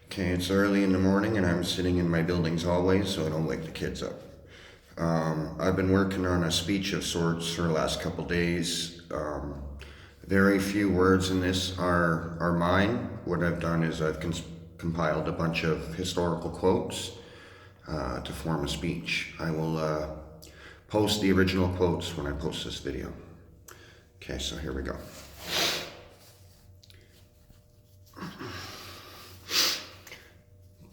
Okay, it's early in the morning and I'm sitting in my building's hallway so I don't wake the kids up. I've been working on a speech of sorts for the last couple days. Very few words in this are mine. What I've done is I've compiled a bunch of historical quotes to form a speech. I will post the original quotes when I post this video. Okay, so here we go.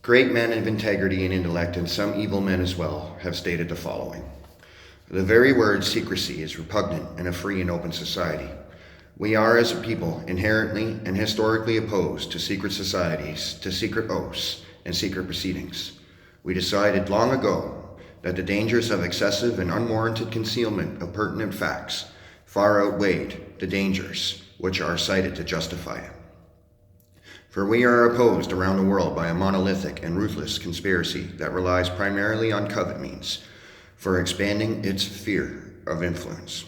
Great men of integrity and intellect, and some evil men as well, have stated the following. The very word secrecy is repugnant in a free and open society. We are, as a people, inherently and historically opposed to secret societies, to secret oaths, and secret proceedings. We decided long ago that the dangers of excessive and unwarranted concealment of pertinent facts far outweighed the dangers which are cited to justify it. For we are opposed around the world by a monolithic and ruthless conspiracy that relies primarily on covert means for expanding its sphere of influence.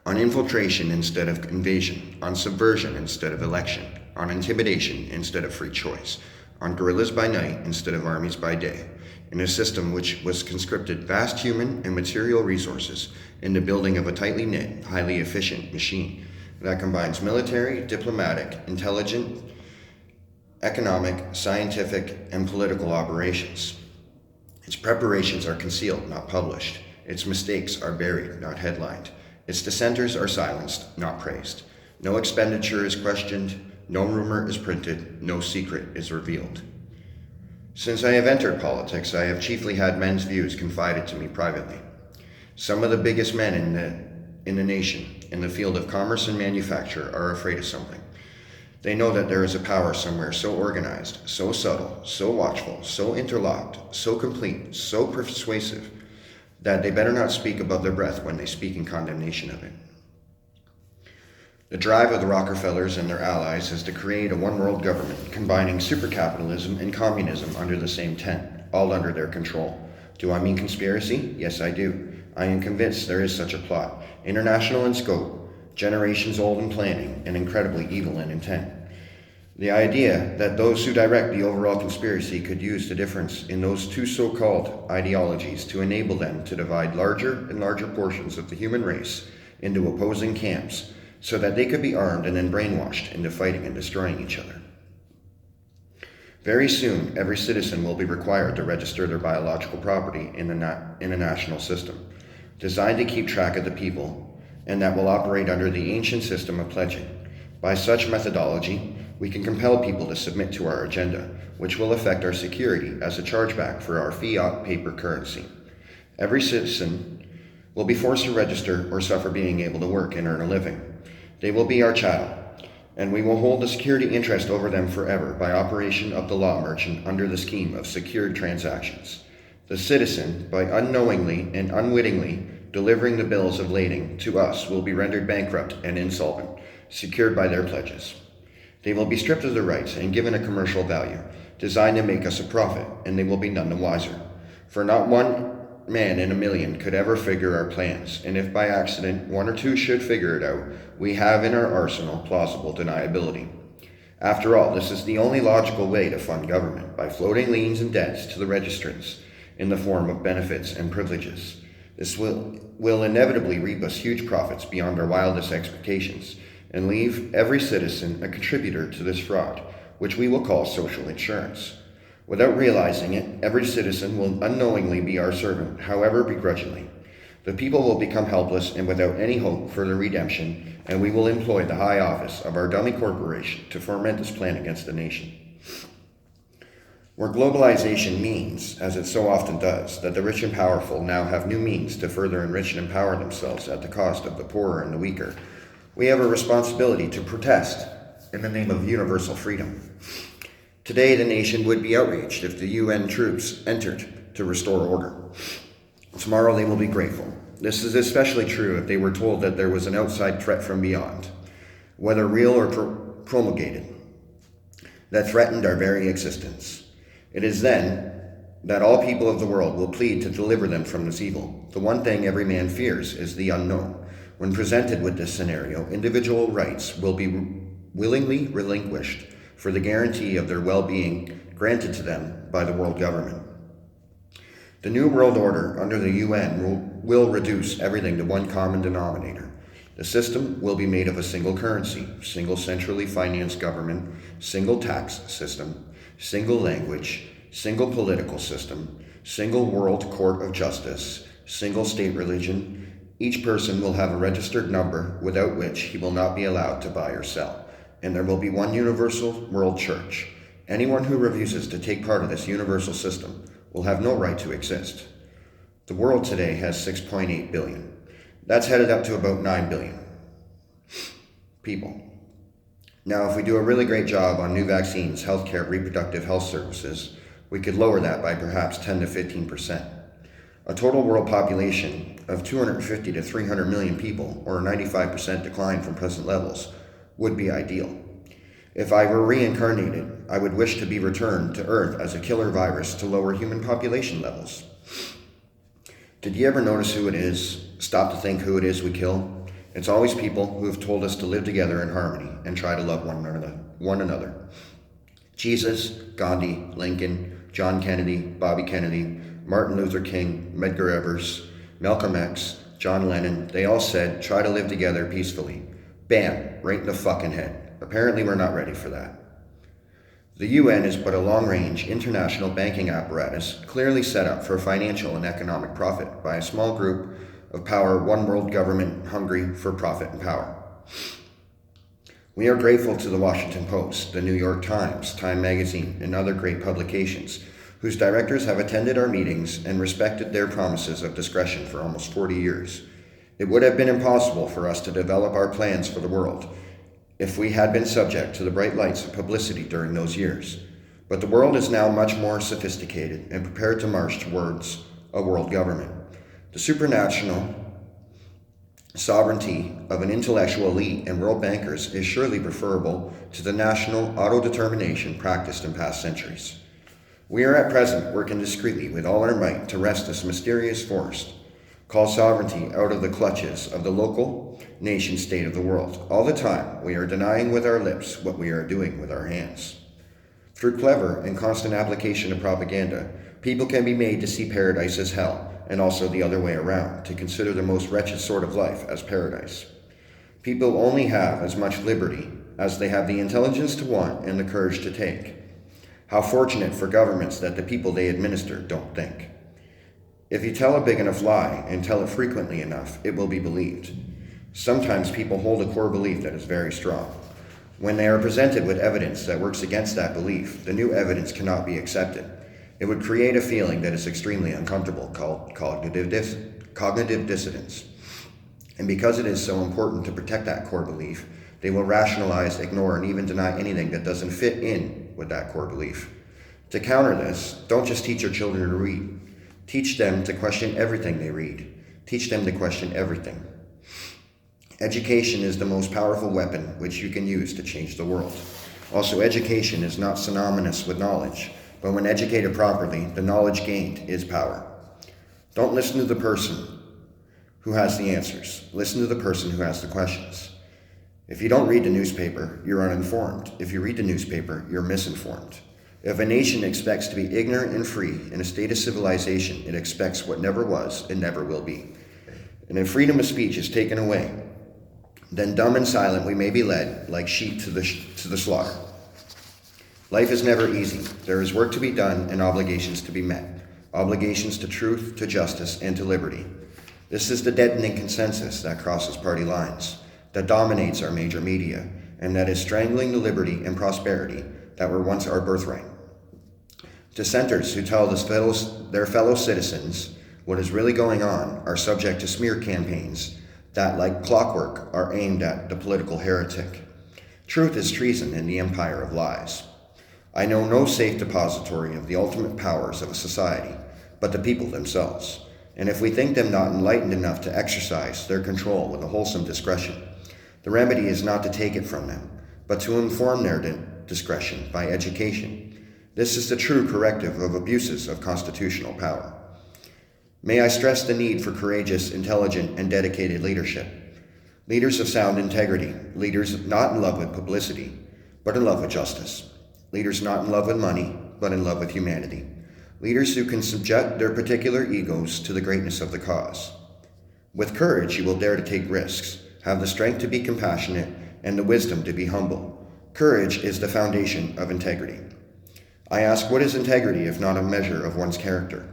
On infiltration instead of invasion, on subversion instead of election, on intimidation instead of free choice, on guerrillas by night instead of armies by day, in a system which was conscripted vast human and material resources in the building of a tightly knit, highly efficient machine that combines military, diplomatic, intelligent, economic, scientific, and political operations. Its preparations are concealed, not published. Its mistakes are buried, not headlined. Its dissenters are silenced, not praised. No expenditure is questioned, no rumor is printed, no secret is revealed. Since I have entered politics, I have chiefly had men's views confided to me privately. Some of the biggest men in the nation, in the field of commerce and manufacture, are afraid of something. They know that there is a power somewhere so organized, so subtle, so watchful, so interlocked, so complete, so persuasive, that they better not speak above their breath when they speak in condemnation of it. The drive of the Rockefellers and their allies is to create a one-world government, combining supercapitalism and communism under the same tent, all under their control. Do I mean conspiracy? Yes, I do. I am convinced there is such a plot, international in scope, generations old in planning, and incredibly evil in intent. The idea that those who direct the overall conspiracy could use the difference in those two so-called ideologies to enable them to divide larger and larger portions of the human race into opposing camps so that they could be armed and then brainwashed into fighting and destroying each other. Very soon, every citizen will be required to register their biological property in a national system, designed to keep track of the people, and that will operate under the ancient system of pledging. By such methodology, we can compel people to submit to our agenda, which will affect our security as a chargeback for our fiat paper currency. Every citizen will be forced to register or suffer being able to work and earn a living. They will be our chattel, and we will hold the security interest over them forever by operation of the law merchant under the scheme of secured transactions. The citizen, by unknowingly and unwittingly delivering the bills of lading to us, will be rendered bankrupt and insolvent, secured by their pledges. They will be stripped of their rights and given a commercial value, designed to make us a profit, and they will be none the wiser. For not one man in a million could ever figure our plans, and if by accident one or two should figure it out, we have in our arsenal plausible deniability. After all, this is the only logical way to fund government, by floating liens and debts to the registrants in the form of benefits and privileges. This will inevitably reap us huge profits beyond our wildest expectations, and leave every citizen a contributor to this fraud, which we will call social insurance. Without realizing it, every citizen will unknowingly be our servant, however begrudgingly. The people will become helpless and without any hope for their redemption, and we will employ the high office of our dummy corporation to foment this plan against the nation. Where globalization means, as it so often does, that the rich and powerful now have new means to further enrich and empower themselves at the cost of the poorer and the weaker, we have a responsibility to protest in the name of universal freedom. Today, the nation would be outraged if the UN troops entered to restore order. Tomorrow, they will be grateful. This is especially true if they were told that there was an outside threat from beyond, whether real or promulgated, that threatened our very existence. It is then that all people of the world will plead to deliver them from this evil. The one thing every man fears is the unknown. When presented with this scenario, individual rights will be willingly relinquished for the guarantee of their well-being granted to them by the world government. The New World Order under the UN will reduce everything to one common denominator. The system will be made of a single currency, single centrally financed government, single tax system, single language, single political system, single world court of justice, single state religion. Each person will have a registered number without which he will not be allowed to buy or sell. And there will be one universal world church. Anyone who refuses to take part of this universal system will have no right to exist. The world today has 6.8 billion. That's headed up to about 9 billion people. Now, if we do a really great job on new vaccines, healthcare, reproductive health services, we could lower that by perhaps 10 to 15%. A total world population of 250 to 300 million people, or a 95% decline from present levels, would be ideal. If I were reincarnated, I would wish to be returned to Earth as a killer virus to lower human population levels. Did you ever notice who it is? Stop to think who it is we kill? It's always people who have told us to live together in harmony and try to love one another. Jesus, Gandhi, Lincoln, John Kennedy, Bobby Kennedy, Martin Luther King, Medgar Evers, Malcolm X, John Lennon, they all said, try to live together peacefully. Bam, right in the fucking head. Apparently we're not ready for that. The UN is but a long-range international banking apparatus clearly set up for financial and economic profit by a small group of power, one world government hungry for profit and power. We are grateful to the Washington Post, the New York Times, Time Magazine, and other great publications whose directors have attended our meetings and respected their promises of discretion for almost 40 years. It would have been impossible for us to develop our plans for the world if we had been subject to the bright lights of publicity during those years. But the world is now much more sophisticated and prepared to march towards a world government. The supranational sovereignty of an intellectual elite and world bankers is surely preferable to the national autodetermination practiced in past centuries. We are at present working discreetly with all our might to wrest this mysterious force called sovereignty out of the clutches of the local nation state of the world. All the time, we are denying with our lips what we are doing with our hands. Through clever and constant application of propaganda, people can be made to see paradise as hell, and also the other way around, to consider the most wretched sort of life as paradise. People only have as much liberty as they have the intelligence to want and the courage to take. How fortunate for governments that the people they administer don't think. If you tell a big enough lie and tell it frequently enough, it will be believed. Sometimes people hold a core belief that is very strong. When they are presented with evidence that works against that belief, the new evidence cannot be accepted. It would create a feeling that is extremely uncomfortable called cognitive dissonance. And because it is so important to protect that core belief, they will rationalize, ignore, and even deny anything that doesn't fit in with that core belief. To counter this, don't just teach your children to read. Teach them to question everything they read. Teach them to question everything. Education is the most powerful weapon which you can use to change the world. Also, education is not synonymous with knowledge, but when educated properly, the knowledge gained is power. Don't listen to the person who has the answers. Listen to the person who has the questions. If you don't read the newspaper, you're uninformed. If you read the newspaper, you're misinformed. If a nation expects to be ignorant and free in a state of civilization, it expects what never was and never will be. And if freedom of speech is taken away, then dumb and silent we may be led like sheep to the slaughter. Life is never easy. There is work to be done and obligations to be met. Obligations to truth, to justice, and to liberty. This is the deadening consensus that crosses party lines, that dominates our major media, and that is strangling the liberty and prosperity that were once our birthright. Dissenters who tell their fellow citizens what is really going on are subject to smear campaigns that, like clockwork, are aimed at the political heretic. Truth is treason in the empire of lies. I know no safe depository of the ultimate powers of a society, but the people themselves. And if we think them not enlightened enough to exercise their control with a wholesome discretion, the remedy is not to take it from them, but to inform their discretion by education. This is the true corrective of abuses of constitutional power. May I stress the need for courageous, intelligent, and dedicated leadership. Leaders of sound integrity, leaders not in love with publicity, but in love with justice. Leaders not in love with money, but in love with humanity. Leaders who can subject their particular egos to the greatness of the cause. With courage, you will dare to take risks, have the strength to be compassionate, and the wisdom to be humble. Courage is the foundation of integrity. I ask, what is integrity if not a measure of one's character?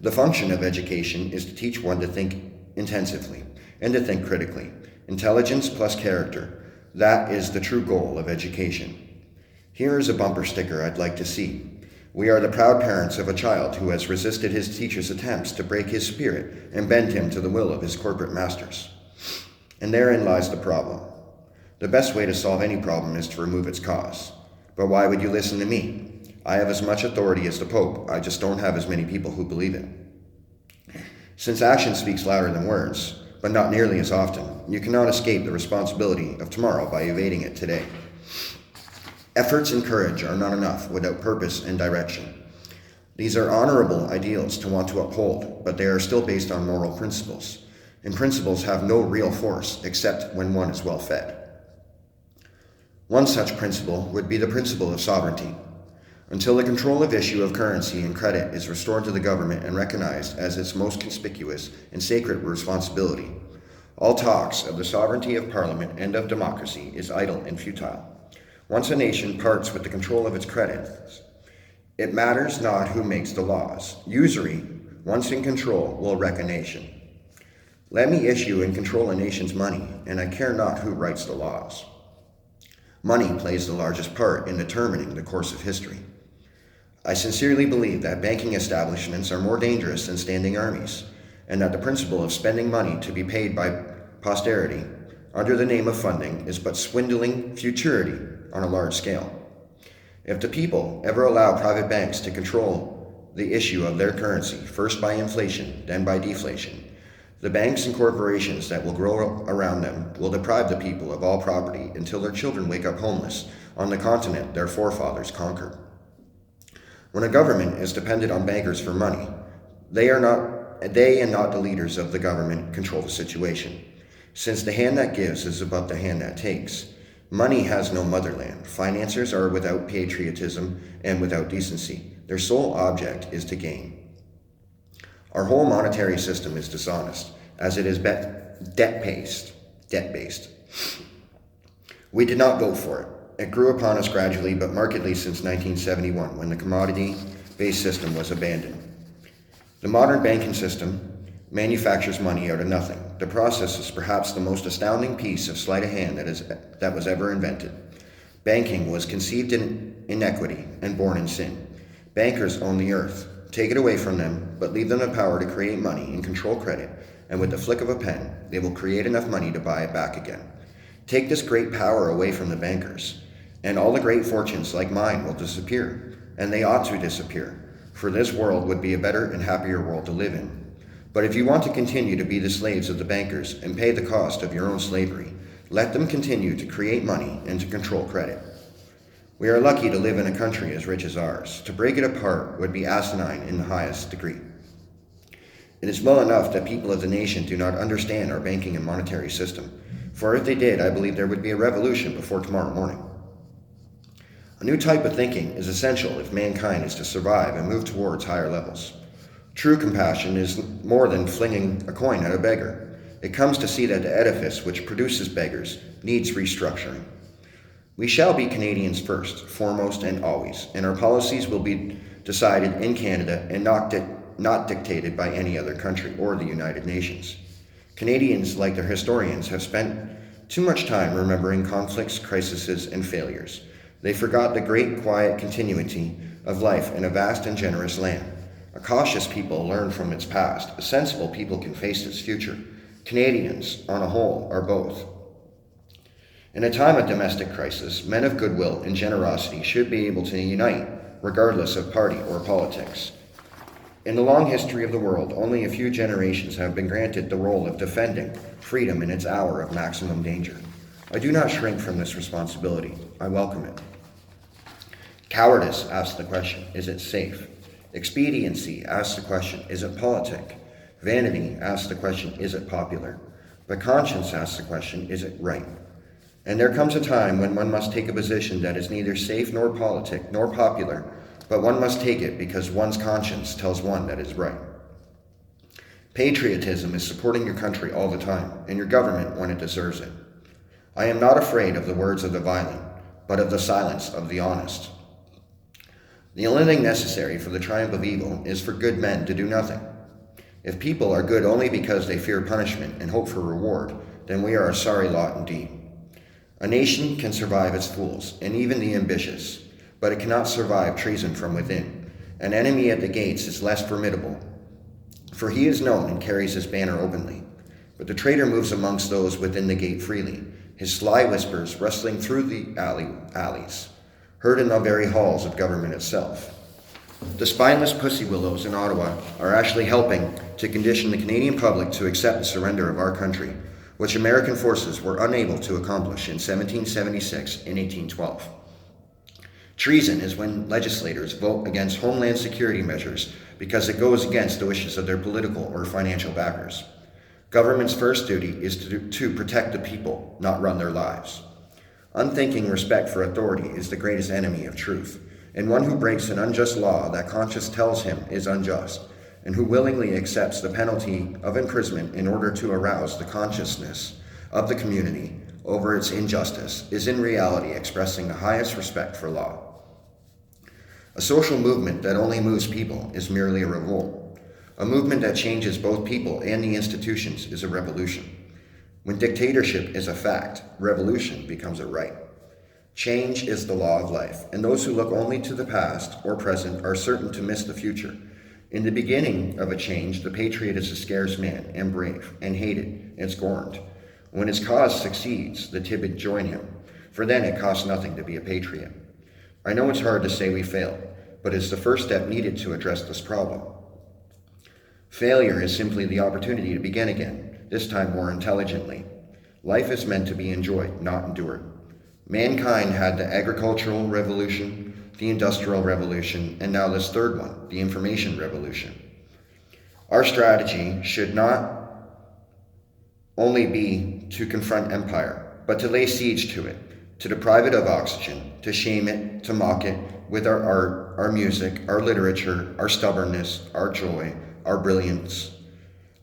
The function of education is to teach one to think intensively and to think critically. Intelligence plus character, that is the true goal of education. Here is a bumper sticker I'd like to see. We are the proud parents of a child who has resisted his teacher's attempts to break his spirit and bend him to the will of his corporate masters. And therein lies the problem. The best way to solve any problem is to remove its cause. But why would you listen to me? I have as much authority as the Pope, I just don't have as many people who believe it. Since action speaks louder than words, but not nearly as often, you cannot escape the responsibility of tomorrow by evading it today. Efforts and courage are not enough without purpose and direction. These are honorable ideals to want to uphold, but they are still based on moral principles, and principles have no real force except when one is well fed. One such principle would be the principle of sovereignty. Until the control of issue of currency and credit is restored to the government and recognized as its most conspicuous and sacred responsibility, all talks of the sovereignty of Parliament and of democracy is idle and futile. Once a nation parts with the control of its credits, it matters not who makes the laws. Usury, once in control, will wreck a nation. Let me issue and control a nation's money, and I care not who writes the laws. Money plays the largest part in determining the course of history. I sincerely believe that banking establishments are more dangerous than standing armies, and that the principle of spending money to be paid by posterity under the name of funding is but swindling futurity on a large scale. If the people ever allow private banks to control the issue of their currency, first by inflation, then by deflation, the banks and corporations that will grow around them will deprive the people of all property until their children wake up homeless on the continent their forefathers conquered. When a government is dependent on bankers for money, they and not the leaders of the government control the situation. Since the hand that gives is above the hand that takes, money has no motherland. Financiers are without patriotism and without decency. Their sole object is to gain. Our whole monetary system is dishonest, as it is debt-based. We did not vote for it. It grew upon us gradually but markedly since 1971, when the commodity-based system was abandoned. The modern banking system manufactures money out of nothing. The process is perhaps the most astounding piece of sleight of hand that was ever invented. Banking was conceived in inequity and born in sin. Bankers own the earth. Take it away from them, but leave them the power to create money and control credit, and with the flick of a pen, they will create enough money to buy it back again. Take this great power away from the bankers, and all the great fortunes like mine will disappear, and they ought to disappear, for this world would be a better and happier world to live in. But if you want to continue to be the slaves of the bankers and pay the cost of your own slavery, let them continue to create money and to control credit. We are lucky to live in a country as rich as ours. To break it apart would be asinine in the highest degree. It is well enough that people of the nation do not understand our banking and monetary system, for if they did, I believe there would be a revolution before tomorrow morning. A new type of thinking is essential if mankind is to survive and move towards higher levels. True compassion is more than flinging a coin at a beggar. It comes to see that the edifice which produces beggars needs restructuring. We shall be Canadians first, foremost, and always, and our policies will be decided in Canada and not dictated by any other country or the United Nations. Canadians, like their historians, have spent too much time remembering conflicts, crises, and failures. They forgot the great quiet continuity of life in a vast and generous land. A cautious people learn from its past. A sensible people can face its future. Canadians, on a whole, are both. In a time of domestic crisis, men of goodwill and generosity should be able to unite, regardless of party or politics. In the long history of the world, only a few generations have been granted the role of defending freedom in its hour of maximum danger. I do not shrink from this responsibility. I welcome it. Cowardice asks the question, is it safe? Expediency asks the question, is it politic? Vanity asks the question, is it popular? But conscience asks the question, is it right? And there comes a time when one must take a position that is neither safe nor politic nor popular, but one must take it because one's conscience tells one that is right. Patriotism is supporting your country all the time, and your government when it deserves it. I am not afraid of the words of the violent, but of the silence of the honest. The only thing necessary for the triumph of evil is for good men to do nothing. If people are good only because they fear punishment and hope for reward, then we are a sorry lot indeed. A nation can survive its fools, and even the ambitious, but it cannot survive treason from within. An enemy at the gates is less formidable, for he is known and carries his banner openly. But the traitor moves amongst those within the gate freely, his sly whispers rustling through the alleys, heard in the very halls of government itself. The spineless pussy willows in Ottawa are actually helping to condition the Canadian public to accept the surrender of our country, which American forces were unable to accomplish in 1776 and 1812. Treason is when legislators vote against homeland security measures because it goes against the wishes of their political or financial backers. Government's first duty is to protect the people, not run their lives. Unthinking respect for authority is the greatest enemy of truth, and one who breaks an unjust law that conscience tells him is unjust, and who willingly accepts the penalty of imprisonment in order to arouse the consciousness of the community over its injustice, is in reality expressing the highest respect for law. A social movement that only moves people is merely a revolt. A movement that changes both people and the institutions is a revolution. When dictatorship is a fact, revolution becomes a right. Change is the law of life, and those who look only to the past or present are certain to miss the future. In the beginning of a change, the patriot is a scarce man and brave, and hated and scorned. When his cause succeeds, the timid join him, for then it costs nothing to be a patriot. I know it's hard to say we failed, but it's the first step needed to address this problem. Failure is simply the opportunity to begin again, this time more intelligently. Life is meant to be enjoyed, not endured. Mankind had the agricultural revolution, the industrial revolution, and now this third one, the information revolution. Our strategy should not only be to confront empire, but to lay siege to it, to deprive it of oxygen, to shame it, to mock it with our art, our music, our literature, our stubbornness, our joy, our brilliance,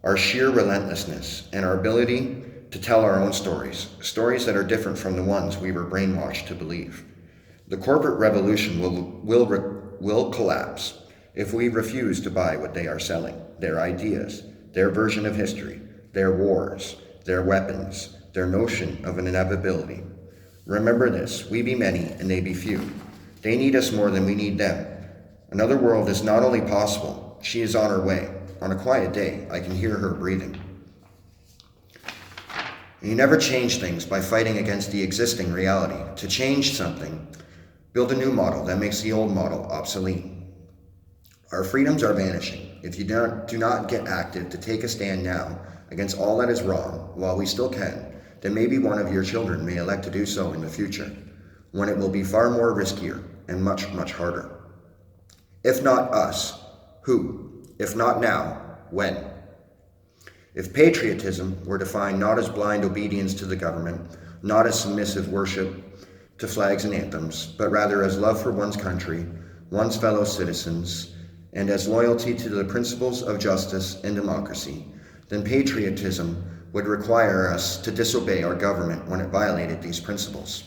our sheer relentlessness, and our ability to tell our own stories, stories that are different from the ones we were brainwashed to believe. The corporate revolution will collapse if we refuse to buy what they are selling, their ideas, their version of history, their wars, their weapons, their notion of an inevitability. Remember this, we be many and they be few. They need us more than we need them. Another world is not only possible, she is on her way. On a quiet day, I can hear her breathing. You never change things by fighting against the existing reality. To change something, build a new model that makes the old model obsolete. Our freedoms are vanishing. If you do not get active to take a stand now against all that is wrong, while we still can, then maybe one of your children may elect to do so in the future, when it will be far more riskier and much, much harder. If not us, who? If not now, when? If patriotism were defined not as blind obedience to the government, not as submissive worship to flags and anthems, but rather as love for one's country, one's fellow citizens, and as loyalty to the principles of justice and democracy, then patriotism would require us to disobey our government when it violated these principles.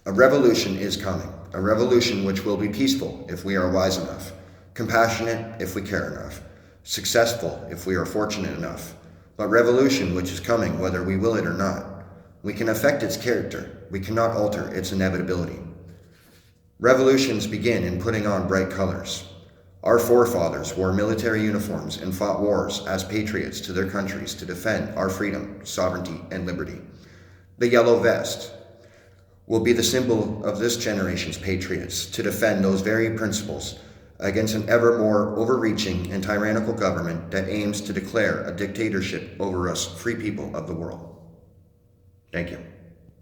A revolution is coming, a revolution which will be peaceful if we are wise enough, compassionate if we care enough, successful if we are fortunate enough, but revolution which is coming whether we will it or not. We can affect its character, we cannot alter its inevitability. Revolutions begin in putting on bright colors. Our forefathers wore military uniforms and fought wars as patriots to their countries to defend our freedom, sovereignty, and liberty. The yellow vest will be the symbol of this generation's patriots to defend those very principles against an ever more overreaching and tyrannical government that aims to declare a dictatorship over us free people of the world. Thank you.